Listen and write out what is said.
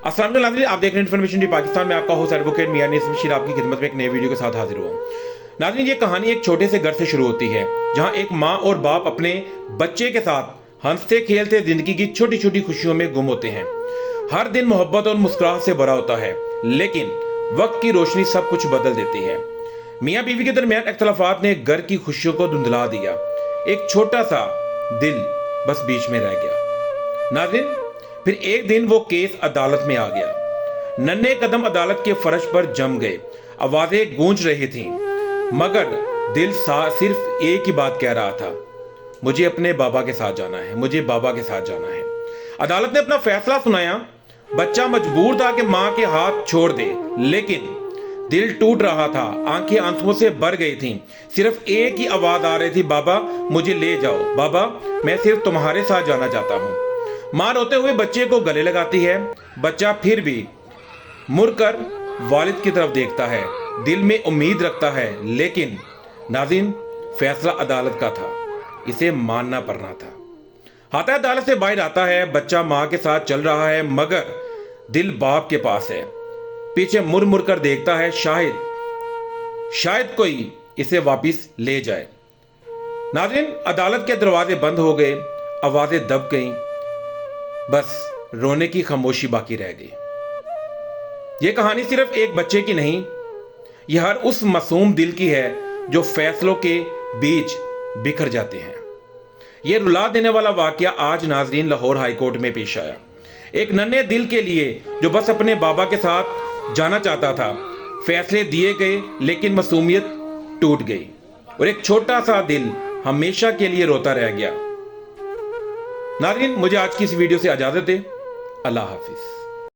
अस्सलाम वालेकुम नाज़रीन, आप देख रहे हैं इन्फॉर्मेशन टी पाकिस्तान में। आपका होस्ट एडवोकेट मियां नसीम बशीर आपकी खिदमत में एक नए वीडियो के साथ हाजिर हुआ हूं। नाज़रीन, ये कहानी एक छोटे से घर से शुरू होती है जहां एक माँ और बाप अपने बच्चे के साथ हंसते खेलते जिंदगी की छोटी छोटी खुशियों में गुम होते हैं। हर दिन मोहब्बत और मुस्कुराहट से भरा होता है, लेकिन वक्त की रोशनी सब कुछ बदल देती है। मियाँ बीवी के दरमियान इख्तलाफात ने घर की खुशियों को धुंधला दिया। एक छोटा सा दिल बस बीच में रह गया। नाज़रीन, फिर एक दिन वो केस अदालत में आ गया। नन्हे कदम अदालत के फर्श पर जम गए, आवाजें गूंज रही थीं, मगर दिल सिर्फ एक ही बात कह रहा था, मुझे अपने बाबा के साथ जाना है, मुझे बाबा के साथ जाना है। अदालत ने अपना फैसला सुनाया। बच्चा मजबूर था कि मां के हाथ छोड़ दे, लेकिन दिल टूट रहा था, आंखें आंसुओं से भर गई थीं। सिर्फ एक ही आवाज आ रही थी, बाबा मुझे ले जाओ, बाबा मैं सिर्फ तुम्हारे साथ जाना चाहता हूं। मां रोते हुए बच्चे को गले लगाती है। बच्चा फिर भी मुड़कर वालिद की तरफ देखता है, दिल में उम्मीद रखता है, लेकिन नाज़रीन, फैसला अदालत का था, इसे मानना पड़ना था। हाथा अदालत से बाहर आता है। बच्चा मां के साथ चल रहा है, मगर दिल बाप के पास है। पीछे मुड़ मुड़ कर देखता है, शायद कोई इसे वापस ले जाए। नाज़रीन, अदालत के दरवाजे बंद हो गए, आवाजें दब गईं, बस रोने की खामोशी बाकी रह गई। यह कहानी सिर्फ एक बच्चे की नहीं, यह हर उस मासूम दिल की है जो फैसलों के बीच बिखर जाते हैं। यह रुला देने वाला वाकया आज नाज़रीन लाहौर हाई कोर्ट में पेश आया। एक नन्हे दिल के लिए जो बस अपने बाबा के साथ जाना चाहता था, फैसले दिए गए, लेकिन मासूमियत टूट गई और एक छोटा सा दिल हमेशा के लिए रोता रह गया। नाज़रीन, मुझे आज की इस वीडियो से इजाजत दें। अल्लाह हाफिज।